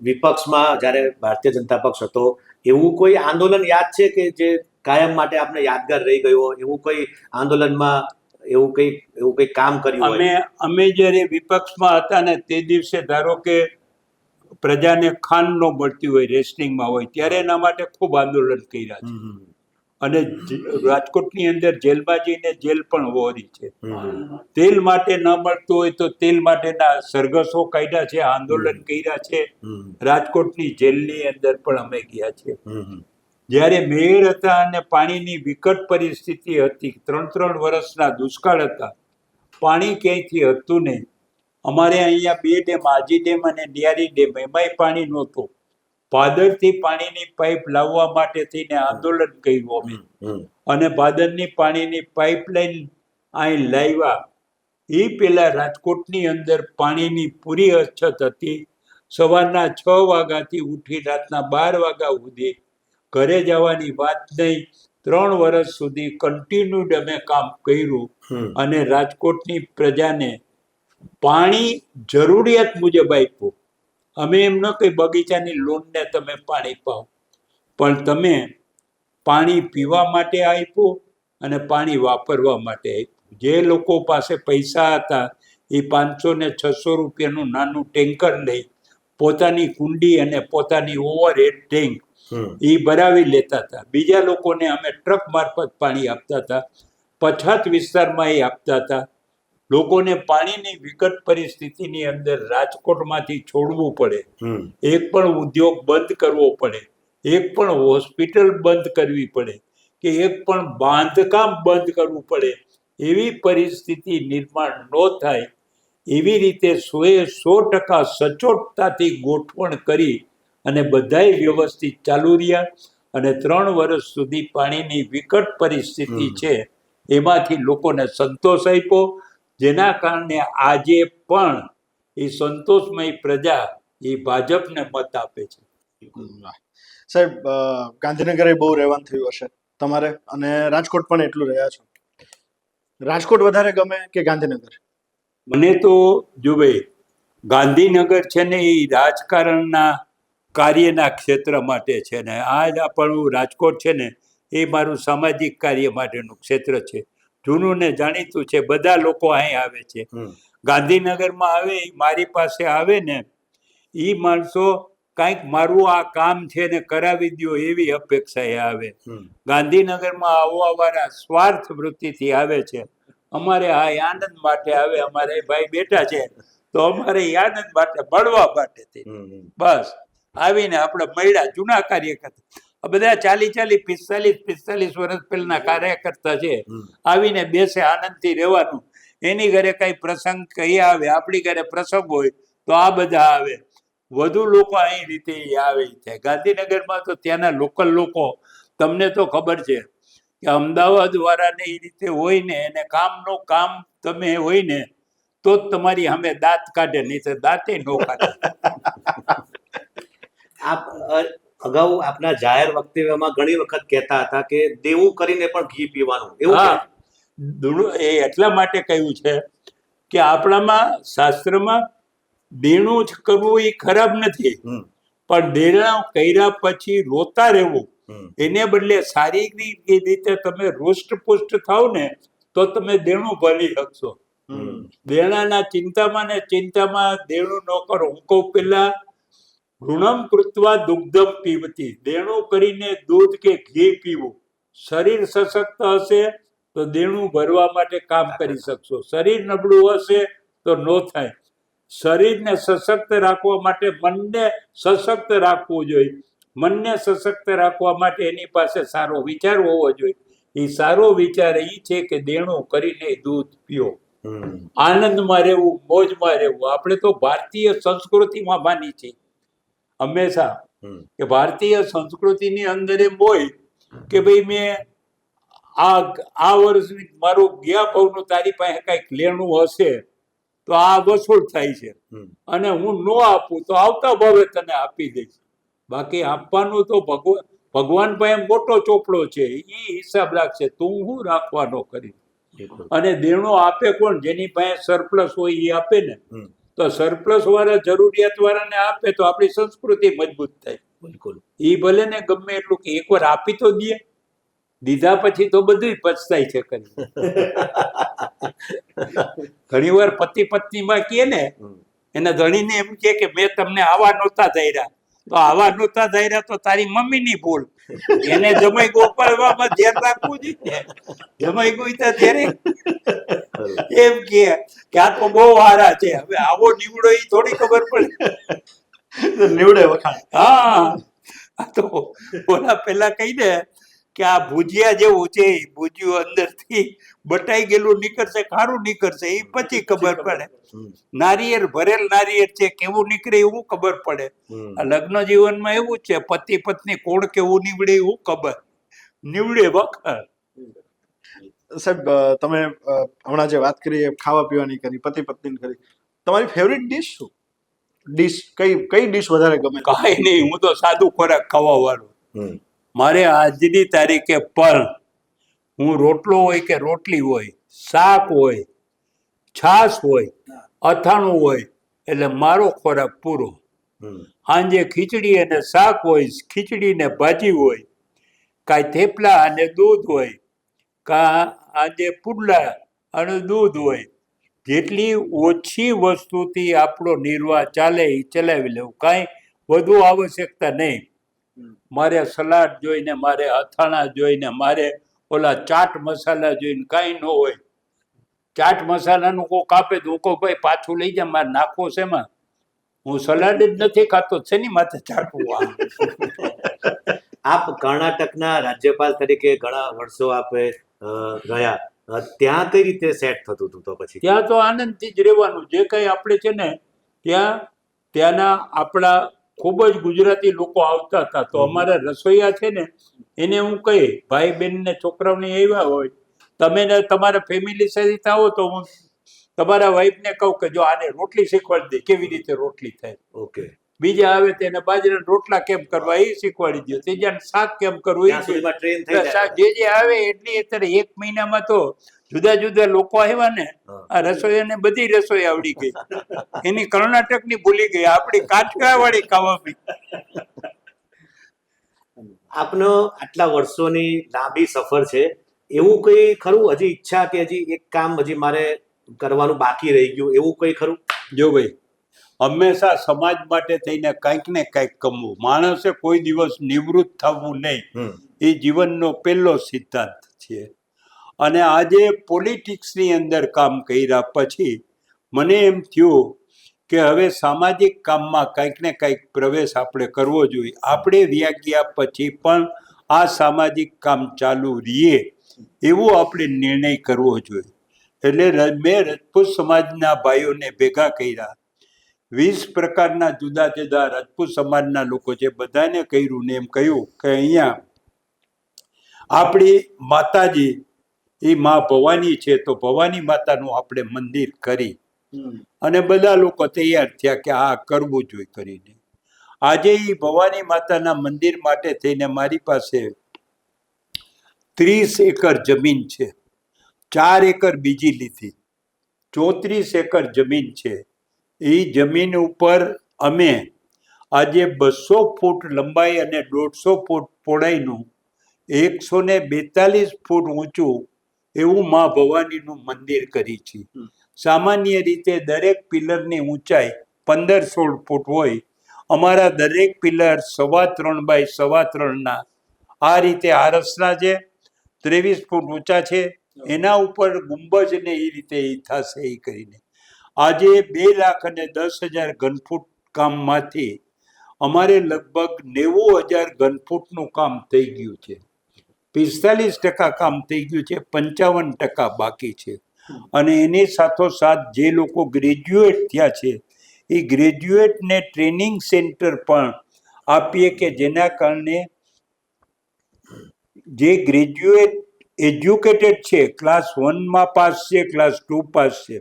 S1: વિપક્ષમાં જ્યારે ભારતીય જનતા પક્ષ હતો, એવું કોઈ આંદોલન યાદ છે કે જે કાયમ માટે આપને યાદગાર રહી ગયો? એવું કોઈ આંદોલનમાં એવું કંઈ કામ કર્યું હોય?
S2: અમે જ્યારે વિપક્ષમાં હતા ને તે દિવસે ધારો કે પ્રજાને ખાંડ ન મળતી હોય, રેશનિંગમાં હોય, ત્યારે એના માટે ખૂબ આંદોલન કર્યા છે. અને રાજકોટની અંદર જેલમાં જઈને જેલ પણ વહોરી છે. તેલ માટે ન મળતું હોય તો તેલ માટેના સરઘસો કાઢ્યા છે, આંદોલન કર્યા છે. રાજકોટની જેલની અંદર પણ અમે ગયા છે. જ્યારે મેયર હતા અને પાણીની વિકટ પરિસ્થિતિ હતી, 3 વર્ષના દુષ્કાળ હતા, પાણી ક્યાંયથી હતું નહીં. અમારે અહીંયા 2 ડેમ, આજી ડેમ અને ડિયારી ડેમ, એમાંય પાણી નહોતું. ભાદરથી પાણીની પાઇપ લાવવા માટે થઈને આંદોલન કર્યું અમે, અને ભાદરની પાણીની પાઇપલાઇન અહીં લાવ્યા. એ પહેલા રાજકોટની અંદર પાણીની પૂરી અછત હતી. સવારના 6 વાગ્યાથી ઉઠી રાતના 12 વાગ્યા સુધી ઘરે જવાની વાત નહીં. 3 વર્ષ સુધી કન્ટિન્યુડ અમે કામ કર્યું, અને રાજકોટની પ્રજાને પાણી જરૂરિયાત મુજબ આપ્યું. અમે એમ ન કહી બગીચાની લોનને તમે પાણી પાઓ, પણ તમે પાણી પીવા માટે આપ્યું અને પાણી વાપરવા માટે આપ્યું. જે લોકો પાસે પૈસા હતા એ 500 ને 600 રૂપિયાનું નાનું ટેન્કર લઈ પોતાની કુંડી અને પોતાની ઓવરહેડ ટેન્ક એ ભરાવી લેતા હતા. બીજા લોકોને અમે ટ્રક મારફત પાણી આપતા હતા. પછાત વિસ્તારમાં એ આપતા હતા. લોકોને પાણીની વિકટ પરિસ્થિતિની અંદર રાજકોટમાંથી છોડવું પડે, એક પણ ઉદ્યોગ બંધ કરવો પડે, એક પણ હોસ્પિટલ બંધ કરવી પડે, કે એક પણ બાંધકામ બંધ કરવું પડે એવી પરિસ્થિતિ નિર્માણ ન થાય એવી રીતે 100% સચોટતાથી ગોઠવણ કરી અને બધાય વ્યવસ્થિત ચાલુ રહ્યા અને 3 વર્ષ સુધી પાણીની વિકટ પરિસ્થિતિ છે એમાંથી લોકોને સંતોષ આપ્યો, જેના કારણે આજે પણ એ સંતોષમય પ્રજા એ ભાજપને મત આપે છે.
S3: સાહેબ, ગાંધીનગર બહુ રહેવાનું થયું હશે તમારે, અને રાજકોટ પણ એટલું રહ્યા છો. રાજકોટ વધારે ગમે કે ગાંધીનગર?
S2: મને તો જો ભાઈ ગાંધીનગર છે ને એ રાજકારણના કાર્યના ક્ષેત્ર માટે છે ને આજ આપણું રાજકોટ છે ને એ મારું સામાજિક કાર્ય માટેનું ક્ષેત્ર છે. જૂનું ને જાણીતું છે, બધા લોકો અહીં આવે છે. ગાંધીનગરમાં આવે ઈ મારી પાસે આવે ને એ માણસો કાંઈક મારું આ કામ છે ને કરાવી દ્યો એવી અપેક્ષાએ આવે. ગાંધીનગરમાં આવવાવાળા સ્વાર્થ વૃત્તિથી આવે છે. અમારે આ આનંદ માટે આવે, અમારે ભાઈ બેઠા છે તો અમારે આનંદ માટે મળવા માટે બસ આવીને આપણે મળ્યા. જૂના કાર્યકર્તા બધા 45 વર્ષ પહેલાના કાર્યકર્તા છે. આવીને બેસે, આનંદથી રહેવાનું. એની ઘરે કઈ પ્રસંગ કઈ આવે, આપણી ઘરે પ્રસંગ હોય તો આ બધા આવે. વધુ લોકો અહીં રીતે આવે છે. ગાંધીનગરમાં તો ત્યાંના લોકલ લોકો, તમને તો ખબર છે કે અમદાવાદ વાળાને એ રીતે હોય ને એને કામનું કામ તમે હોય ને તો જ તમારી સામે દાંત કાઢે, નહીં તો દાંતે ન કાઢે.
S1: આપ અગાઉ આપના જાહેર વક્તવ્યમાં ઘણી વખત કહેતા હતા કે દેવું કરીને પણ ઘી પીવાનું, એવું
S2: હા, એ એટલા માટે કહ્યું છે કે આપણામાં શાસ્ત્રમાં દેણું જ કરવું એ ખરાબ નથી, પણ દેણા કર્યા પછી રોતા રહેવું એને બદલે શારીરિક રીતે તમે રૂષ્ટપુષ્ટ થાવ ને તો તમે દેણું ભરી શકશો. દેણાના ચિંતામાં ને ચિંતામાં દેણું ન કરો. હું કહું પેલા ઋણમ કૃત્વા દુગ્ધમ પીવતી, દેણું કરીને દૂધ કે ઘી પીવું. શરીર સશક્ત હશે તો દેણું ભરવા માટે કામ કરી શકશો. શરીર નબળું હશે તો ન થાય. શરીરને સશક્ત રાખવા માટે મનને સશક્ત રાખવું જોઈએ. મનને સશક્ત રાખવા માટે એની પાસે સારો વિચાર હોવો જોઈએ. એ સારો વિચાર એ છે કે દેણું કરીને દૂધ પીઓ, આનંદમાં રહેવું, મોજમાં રહેવું. આપણે તો ભારતીય સંસ્કૃતિમાં માની છીએ હંમેશા કે ભારતીય સંસ્કૃતિની અંદર એમ હોય કે ભાઈ મેં આ વર્ષની મારું ગયા ભાવનું તારી પાસે કઈક લેણું હશે તો આ વસૂલ થાય છે અને હું ન આપું તો આવતા ભાવે તને આપી દઈશ. બાકી આપવાનું તો ભગવાન પાસે મોટો ચોપડો છે, એ હિસાબ રાખશે, તું હું રાખવાનો કરી. અને દેણો આપે કોણ? જેની પાસે સરપ્લસ હોય એ આપે ને. તો સરપ્લસ વાળા જરૂરિયાત વાળાને આપે તો આપણી સંસ્કૃતિ મજબૂત થાય.
S1: બિલકુલ.
S2: એ ભલે ને ગમે એટલું કે એકવાર આપી તો દે, દીધા પછી તો બધું પછતાય છે. ઘણી વાર પતિ પત્નીમાં કહે ને એના ધણીને એમ કે મેં તમને આવા નહોતા ધાર્યા, તો આવા નહોતા ધાર્યા તો તારી મમ્મીની ભૂલ. એને જમાઈ ગોપાળવામાં ધ્યાન રાખવું જોઈએ. જમાઈ ગઈ ત્યારે એમ કે આ તો બહુ હારા છે, હવે આવો નીવડો એ થોડી ખબર પડે.
S3: નીવડે વખાણ.
S2: હા, તો ઓલા પેલા કહી દે કે આ ભુજિયા જેવું છે, ભુજિયું અંદરથી બટાઈ ગયેલું નીકળશે, ખારું નીકળશે, એ પછી ખબર પડે. નારિયેળ ભરેલ નારિયેળ છે, કેવું નીકળે એવું ખબર પડે. લગ્ન જીવનમાં એવું છે, પતિ પત્ની કોણ કેવું નીવડે એવું ખબર નીવડે વખાણ.
S3: સાહેબ, તમે હમણાં જે વાત કરી ખાવા પીવાની કરી, પતિ પત્નીની કરી, તમારી ફેવરિટ ડિશ શું? કઈ ડિશ વધારે ગમે?
S2: કાંઈ નહીં, હું તો સાદું ખોરાક ખાવા વાળું. મારે આજની તારીખે પણ હું રોટલો હોય કે રોટલી હોય, શાક હોય, છાશ હોય, અથાણું હોય એટલે મારો ખોરાક પૂરો. સાંજે ખીચડી અને શાક હોય, ખીચડી ને ભાજી હોય, કાંઈ થેપલા અને દૂધ હોય, આજે પુડલા અને દૂધ હોય. જેટલી ઓછી વસ્તુથી આપણો નિર્વાહ ચાલે એ ચલાવી લેવું, કાંઈ વધુ આવશ્યકતા નહીં. મારે સલાડ જોઈને, મારે અથાણા જોઈને, મારે ઓલા ચાટ મસાલા જોઈને કાંઈ ન હોય. ચાટ મસાલાનું કોક આપે તો હું કહું ભાઈ પાછું લઈ જા, મારે નાખવો છે એમાં. હું સલાડ જ નથી ખાતો, શેની માથે ચાટવું?
S1: આપ કર્ણાટકના રાજ્યપાલ તરીકે ઘણા વર્ષો આપે રહ્યા. ત્યાં કઈ રીતે સેટ થતું હતું તો પછી?
S2: ત્યાં તો આનંદથી જ રહેવાનું. જે કંઈ આપણે છે ને ત્યાંના આપણા ખૂબ જ ગુજરાતી લોકો આવતા હતા. તો અમારા રસોઈયા છે ને એને હું કહી, ભાઈ બહેન ને છોકરાઓને આવ્યા હોય, તમે ને તમારા ફેમિલી સહિત આવો તો હું તમારા વાઈફને કહું કે જો આને રોટલી શીખવાડી દે, કેવી રીતે રોટલી થાય.
S1: ઓકે.
S2: બીજા આવે તેને બાજરાના રોટલા કેમ કરવા એ શીખવાડી દો, ત્રીજાને શાક કેમ કરવું
S1: ત્યાં
S2: એ
S1: સુધીમાં ટ્રેન થઈ જાય.
S2: જે આવે એટલી અત્યારે 1 મહિનામાં તો જુદા જુદા લોકો આવ્યા ને, આ રસોઈયાને બધી રસોઈ આવડી ગઈ. એની કર્ણાટકની ભૂલી ગઈ, આપણી કાઠિયાવાડી ખાવા.
S1: આપનો આટલા વર્ષોની લાંબી સફર છે, એવું કઈ ખરું હજી ઈચ્છા કે હજી એક કામ હજી મારે કરવાનું બાકી રહી ગયું, એવું કઈ ખરું?
S2: જો ભાઈ, હંમેશા સમાજ માટે થઈને કંઈક ને કંઈક કમવું. માણસે કોઈ દિવસ નિવૃત્ત થવું નહીં, એ જીવનનો પહેલો સિદ્ધાંત છે. અને આજે પોલિટિક્સની અંદર કામ કર્યા પછી મને એમ થયું કે હવે સામાજિક કામમાં કંઈક ને કંઈક પ્રવેશ આપણે કરવો જોઈએ. આપણે વ્યા ગયા પછી પણ આ સામાજિક કામ ચાલુ રહીએ એવો આપણે નિર્ણય કરવો જોઈએ. એટલે મેં રજપૂત સમાજના ભાઈઓને ભેગા કર્યા. 20 પ્રકારના જુદા જુદા રાજપૂત સમાજના લોકો છે, બધાને કર્યું ને એમ કહ્યું કે અહીંયા આપણી માતાજી એ મા ભવાની છે, તો ભવાની માતાનું આપણે મંદિર કરી. અને બધા લોકો તૈયાર થયા કે આ કરવું જોઈએ કરીને. આજે એ ભવાની માતાના મંદિર માટે થઈને મારી પાસે 30 એકર જમીન છે. 4 એકર બીજી લીધી, 34 એકર જમીન છે. એ જમીન ઉપર અમે આજે 200 ફૂટ લંબાઈ અને 150 ફૂટ પહોળાઈનું 142 ફૂટ ઊંચું એવું મા ભવાનીનું મંદિર કરી છે. સામાન્ય રીતે દરેક પિલરની ઊંચાઈ 15-16 ફૂટ હોય. અમારા દરેક પિલર 3.25 બાય 3.25 આ રીતે આરસના છે, 23 ફૂટ ઊંચા છે. એના ઉપર ગુંબજ ને એ રીતે એ થશે એ કરીને. આજે 2,10,000 ઘનફૂટ કામમાંથી અમારે લગભગ 90,000 ઘનફૂટનું કામ થઈ ગયું છે. 45% કામ થઈ ગયું છે, 55% બાકી છે. અને એની સાથોસાથ જે લોકો ગ્રેજ્યુએટ થયા છે એ ગ્રેજ્યુએટને ટ્રેનિંગ સેન્ટર પણ આપીએ કે જેના કારણે જે ગ્રેજ્યુએટ એજ્યુકેટેડ છે, ક્લાસ 1માં પાસ છે, ક્લાસ 2 પાસ છે,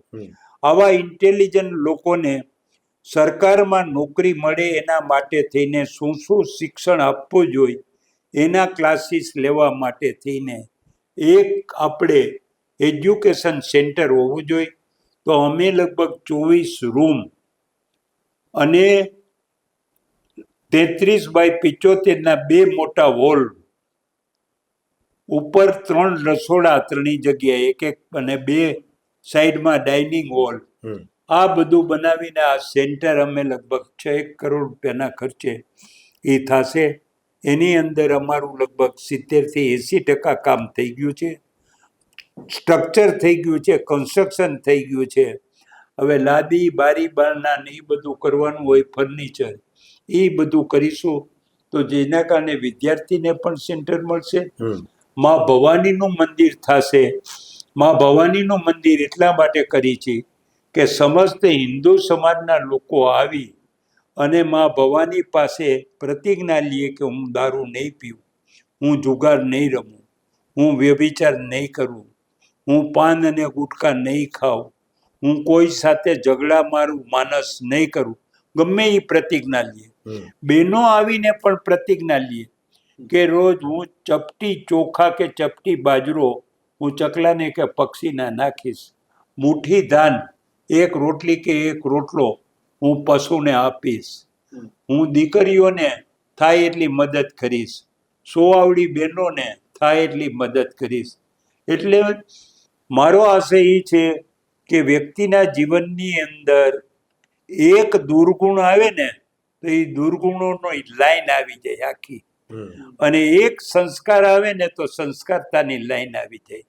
S2: આવા ઇન્ટેલિજન્ટ લોકોને સરકારમાં નોકરી મળે એના માટે થઈને શું શિક્ષણ આપવું જોઈએ એના ક્લાસીસ લેવા માટે થઈને એક આપણે એજ્યુકેશન સેન્ટર હોવું જોઈએ. તો અમે લગભગ 24 રૂમ અને 33 બાય 75ના 2 મોટા હોલ, ઉપર 3 રસોડા, 3 જગ્યાએ એક અને 2 સાઈડમાં ડાઇનિંગ હોલ, આ બધું બનાવીને આ સેન્ટર અમે લગભગ 6 કરોડ રૂપિયાના ખર્ચે એ થશે. એની અંદર અમારું લગભગ 70થી 80% કામ થઈ ગયું છે. સ્ટ્રક્ચર થઈ ગયું છે, કન્સ્ટ્રક્શન થઈ ગયું છે. હવે લાદી બારી બારણા ને એ બધું કરવાનું હોય, ફર્નિચર એ બધું કરીશું તો જેના કારણે વિદ્યાર્થીને પણ સેન્ટર મળશે. મા ભવાનીનું મંદિર થશે. મા ભવાનીનું મંદિર એટલા માટે કરી છે કે સમસ્ત હિન્દુ સમાજના લોકો આવી અને મા ભવાની પાસે પ્રતિજ્ઞા લઈએ કે હું દારૂ નહીં પીવું, હું જુગાર નહીં રમું, હું વ્યભિચાર નહીં કરું, હું પાન અને ગુટખા નહીં ખાઉં, હું કોઈ સાથે ઝઘડા મારું માનસ નહીં કરું. ગમે એ પ્રતિજ્ઞા લઈએ. બહેનો આવીને પણ પ્રતિજ્ઞા લઈએ કે રોજ હું ચપટી ચોખા કે ચપટી બાજરો હું ચકલાને કે પક્ષીને નાખીશ. મુઠ્ઠી ધાન, 1 રોટલી કે 1 રોટલો હું પશુને આપીશ. હું દીકરીઓને થાય એટલી મદદ કરીશ. 100 આવડી બહેનોને થાય એટલી મદદ કરીશ. એટલે મારો આશય એ છે કે વ્યક્તિના જીવનની અંદર એક દુર્ગુણ આવે ને તો એ દુર્ગુણોનો લાઈન આવી જાય આખી, અને એક સંસ્કાર આવે ને તો સંસ્કારતાની લાઈન આવી જાય.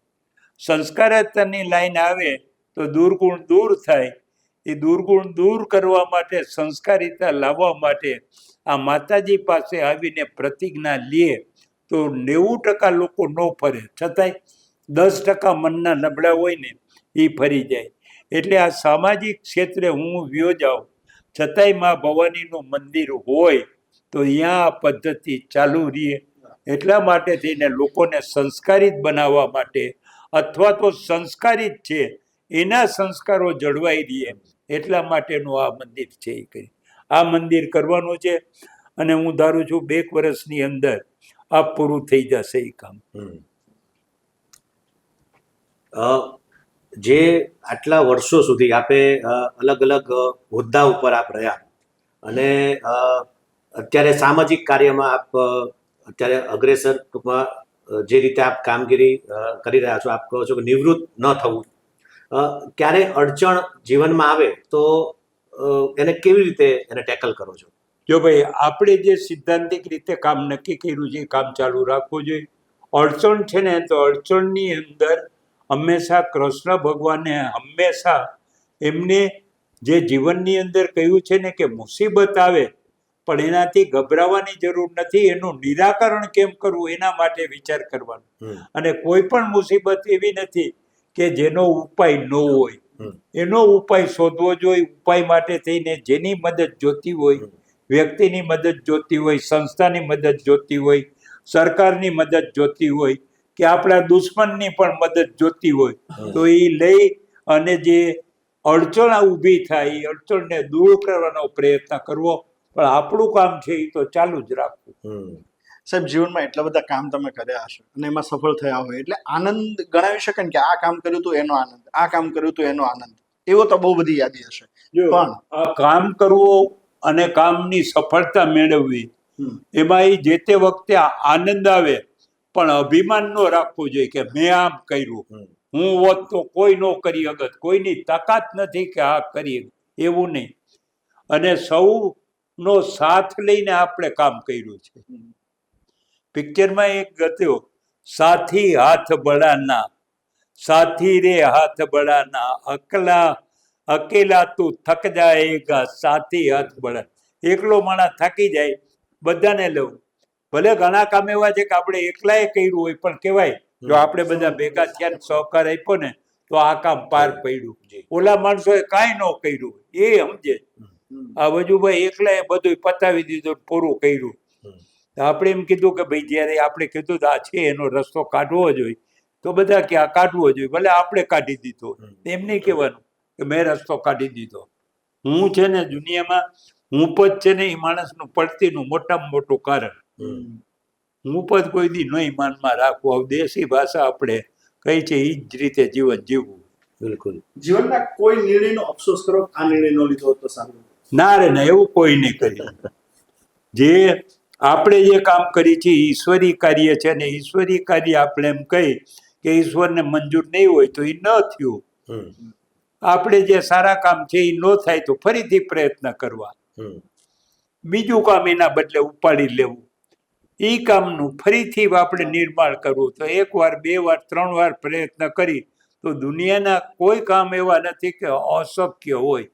S2: સંસ્કારતાની લાઈન આવે તો દુર્ગુણ દૂર થાય. એ દુર્ગુણ દૂર કરવા માટે, સંસ્કારિતા લાવવા માટે આ માતાજી પાસે આવીને પ્રતિજ્ઞા લે તો 90% લોકો ન ફરે, છતાંય 10% મનના નબળા હોય ને એ ફરી જાય. એટલે આ સામાજિક ક્ષેત્રે હું વ્યો જાઉં છતાંય મા ભવાનીનું મંદિર હોય તો અહીંયા આ પદ્ધતિ ચાલુ રહે. એટલા માટે થઈને લોકોને સંસ્કારિત બનાવવા માટે, અથવા તો સંસ્કારિત છે એના સંસ્કારો જળવાઈ રહે એટલા માટેનું આ મંદિર છે. એ કરી આ મંદિર કરવાનું છે અને હું ધારું છું 2 વર્ષની અંદર આ પૂરું થઈ જશે એ કામ.
S1: જે આટલા વર્ષો સુધી આપે અલગ અલગ હોદ્દા ઉપર આપ રહ્યા અને અત્યારે સામાજિક કાર્યમાં આપ અત્યારે અગ્રેસર ટૂંકમાં જે રીતે આપ કામગીરી કરી રહ્યા છો, આપ કહો છો કે નિવૃત્ત ન થવું, ક્યારે અડચણ જીવનમાં આવે તો એને કેવી રીતે એને ટેકલ કરો છો?
S2: જો ભાઈ આપણે જે સિદ્ધાંતિક રીતે કામ નક્કી કર્યું છે એ કામ ચાલુ રાખવું જોઈએ. અડચણ છે ને તો અડચણની અંદર હંમેશા કૃષ્ણ ભગવાને હંમેશા એમને જે જીવનની અંદર કહ્યું છે ને કે મુસીબત આવે પણ એનાથી ગભરાવાની જરૂર નથી, એનું નિરાકરણ કેમ કરવું એના માટે વિચાર કરવાનો. અને કોઈ પણ મુસીબત એવી નથી કે જેનો ઉપાય ન હોય, એનો ઉપાય શોધવો જોઈએ. ઉપાય માટે થઈને જેની મદદ જોતી હોય, વ્યક્તિની મદદ જોતી હોય, સંસ્થાની મદદ જોતી હોય, સરકારની મદદ જોતી હોય કે આપણા દુશ્મનની પણ મદદ જોતી હોય તો એ લઈ અને જે અડચણ ઊભી થાય એ અડચણને દૂર કરવાનો પ્રયત્ન કરવો. પણ આપણું કામ છે એ તો ચાલુ જ રાખવું.
S3: સાહેબ, જીવનમાં એટલા બધા કામ તમે કર્યા હશે અને એમાં સફળ થયા હોય એટલે આનંદ ગણાવી શકે ને કે આ કામ કર્યું તો એનો આનંદ, આ કામ કર્યું તો એનો આનંદ, એવો તો બહુ બધી યાદી હશે.
S2: પણ આ કામ કરવું અને કામની સફળતા મેળવવી એમાં એ જે તે વખતે આનંદ આવે પણ અભિમાન ન રાખવું જોઈએ કે મેં આમ કર્યું, હું હોત તો કોઈ ન કરી શકત, કોઈની તાકાત નથી કે આ કરીએ, એવું નહીં. અને સૌનો સાથ લઈને આપણે કામ કર્યું છે. પિક્ચરમાં એક ગત્યો, સાથી હાથ બળાના, સાથી રે હાથ બળાના, અકેલા તું થક જાએગા, સાથી હાથ બળા. એકલો માણસ થાકી જાય, બધાને લઉં. ભલે ઘણા કામ એવા છે કે આપણે એકલાએ કર્યું હોય પણ કહેવાય જો આપણે બધા ભેગા થયા સહકાર આપ્યો ને તો આ કામ પાર પડ્યું. ઓલા માણસોએ કાંઈ ન કર્યું એ સમજે. આ વજુભાઈ એકલાએ બધું પતાવી દીધું, પૂરું કર્યું. આપણે એમ કીધું કે ભાઈ જ્યારે આપણે કીધું આ છે એનો રસ્તો કાઢવો જોઈએ તો બધા કે આ કાઢવો જોઈએ, ભલે આપણે કાઢી દીધો. એમ નહીં કહેવાનું કે મેં રસ્તો કાઢી દીધો. હું છે ને દુનિયામાં હું પદ છે ને એ માણસનું પડતીનું મોટામાં મોટું કારણ. હું પદ કોઈ દી નહીં માનમાં રાખવું. દેશી ભાષા આપણે કઈ છે એ જ રીતે જીવન જીવવું.
S1: બિલકુલ.
S3: જીવનના કોઈ નિર્ણયનો અફસોસ કરો આ નિર્ણય ન લીધો તો સારું?
S2: ના રે ના, એવું કોઈ નહીં કરી. જે આપણે જે કામ કરી છે ઈશ્વરી કાર્ય છે ને ઈશ્વરી કાર્ય આપણે એમ કહી કે ઈશ્વરને મંજૂર નહીં હોય તો એ ન થયું. આપણે જે સારા કામ છે એ ન થાય તો ફરીથી પ્રયત્ન કરવા, બીજું કામ એના બદલે ઉપાડી લેવું. એ કામનું ફરીથી આપણે નિર્માણ કરવું. તો 1 વાર 2 વાર 3 વાર પ્રયત્ન કરી તો દુનિયાના કોઈ કામ એવા નથી કે અશક્ય હોય.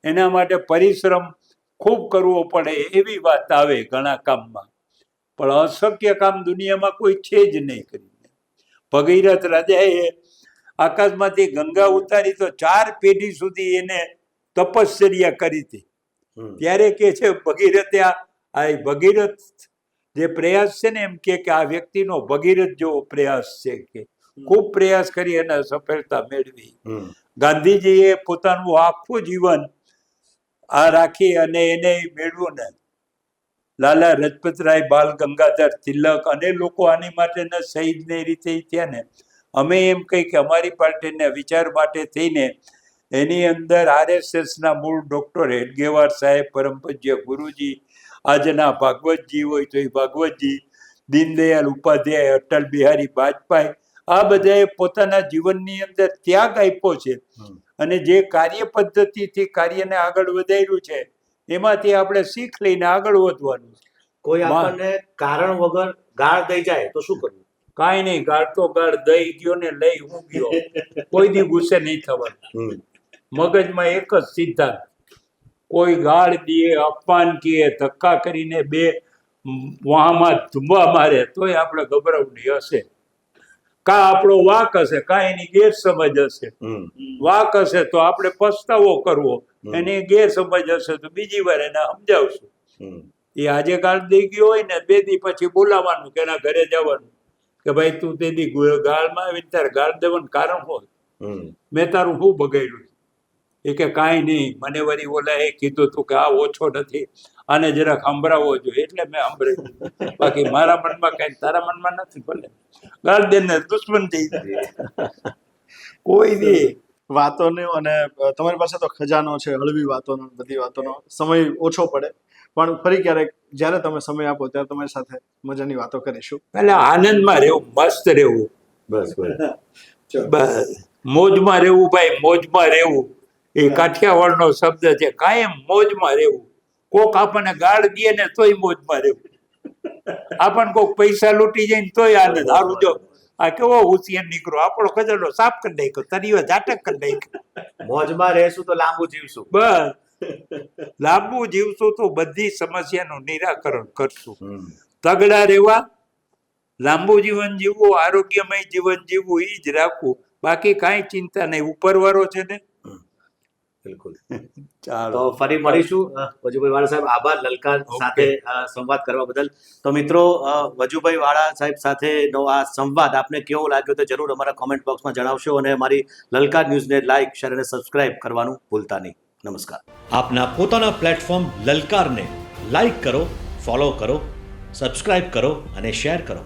S2: એના માટે પરિશ્રમ ખૂબ કરવો પડે એવી વાત આવે ઘણા કામમાં, પણ અશક્ય કામ દુનિયામાં કોઈ છે જ નહીં. કરીને ભગીરથ રાજાએ આકાશમાંથી ગંગા ઉતારી તો 4 પેઢી સુધી એને તપશ્ચર્યા કરી હતી. ત્યારે કે છે ભગીરથે આ ભગીરથ જે પ્રયાસ છે ને એમ કે આ વ્યક્તિનો ભગીરથ જેવો પ્રયાસ છે કે ખૂબ પ્રયાસ કરી અને સફળતા મેળવી. ગાંધીજીએ પોતાનું આખું જીવન આ રાખી અને એને મેળવ્યું ને. લાલા લજપતરાય, બાલ ગંગાધર તિલક અને લોકો આની માટેના શહીદને રીતે થયા ને. અમે એમ કહી કે અમારી પાર્ટીના વિચાર માટે થઈને એની અંદર RSSના મૂળ ડૉક્ટર હેડગેવાર સાહેબ, પરમ પૂજ્ય ગુરુજી, આજના ભાગવતજી હોય તો એ ભાગવતજી, દીનદયાળ ઉપાધ્યાય, અટલ બિહારી વાજપેયી, આ બધાએ પોતાના જીવનની અંદર ત્યાગ આપ્યો છે અને જે કાર્ય પદ્ધતિથી કાર્યને આગળ વધાર્યું છે એમાંથી આપણે શીખ લઈને આગળ વધવાનું.
S1: કોઈ આપણને કારણ વગર ગાળ દઈ જાય તો શું કરવું?
S2: કાંઈ નહીં, ગાળ તો ગાળ દઈ ગયો ને લઈ હું ગયો, કોઈ દી ગુસ્સે નહીં થવાનું. મગજમાં એક જ સિદ્ધાંત, કોઈ ગાળ દે, અપમાન કહે, ધક્કા કરીને 2 વહામાં ધુમ્મા મારે તોય આપણે ગભરાવડી હશે, કા આપણો વાંક હશે, કા એની ગેરસમજ હશે. વાંક હશે તો આપણે પસ્તાવો કરવો, એની ગેરસમજ હશે તો બીજી વાર એને સમજાવશું. એ આજે ગાળ દઈ ગયો હોય ને 2 દી પછી બોલાવવાનું કે એના ઘરે જવાનું કે ભાઈ તું તે દી ગાળમાં આવી ત્યારે ગાળ દેવાનું કારણ હોય, મેં તારું શું બગાડ્યું? એ કે કાંઈ નહીં, મને વળી ઓલા એ કીધું તું કે આ ઓછો નથી, આને જરાક સંભળાવવો જોઈએ એટલે મેં સંભળાવ્યું, બાકી મારા મનમાં કઈ તારા મનમાં નથી. ભલે ગાળ દે ને દુશ્મન થઈ જાય કોઈ નહીં.
S3: વાતોનો અને તમારી પાસે તો ખજાનો છે, હળવી વાતોનો, બધી વાતોનો સમય ઓછો પડે, પણ ફરી ક્યારેક જ્યારે તમે સમય આપો ત્યારે તમારી સાથે મજાની વાતો કરીશું.
S2: પેલા આનંદમાં રહેવું, મસ્ત રહેવું,
S1: બસ
S2: બસ મોજમાં રહેવું ભાઈ, મોજમાં રહેવું. એ કાઠિયાવાડનો શબ્દ છે, કાયમ મોજમાં રહેવું. કોક આપણને ગાળ દે ને તોય મોજમાં રહેવું, આપણને કોક પૈસા લૂંટી જાય ને તોય આનંદ. સારું જો આ કેવો હોશિયાર નીકળો, આપણો ખજાનો સાફ કરી નાખ્યો, તરીઓ ઝાટક કરી નાખ્યો.
S1: મોજમાં રહેશું તો લાંબુ જીવશું.
S2: બસ લાંબુ જીવશું તો બધી સમસ્યાનું નિરાકરણ કરશું. તગડા રહેવા, લાંબુ જીવન જીવવું, આરોગ્યમય જીવન જીવવું, એ જ રાખવું, બાકી કાંઈ ચિંતા નહીં. ઉપરવાળો છે ને.
S1: બિલકુલ.
S2: ચાલો
S1: તો ફરી મળીશું. વજુભાઈ વાળા સાહેબ, આભાર લલકાર સાથે સંવાદ કરવા બદલ. તો મિત્રો, વજુભાઈ વાળા સાહેબ સાથેનો આ સંવાદ આપને કેવો લાગ્યો તો જરૂર અમારા કોમેન્ટ બોક્સમાં જણાવશો, અને અમારી લલકાર ન્યૂઝને લાઇક, શેર અને સબસ્ક્રાઇબ કરવાનું ભૂલતા નહીં. નમસ્કાર.
S4: આપના પોતાના પ્લેટફોર્મ લલકારને લાઇક કરો, ફોલો કરો, સબસ્ક્રાઇબ કરો અને શેર કરો.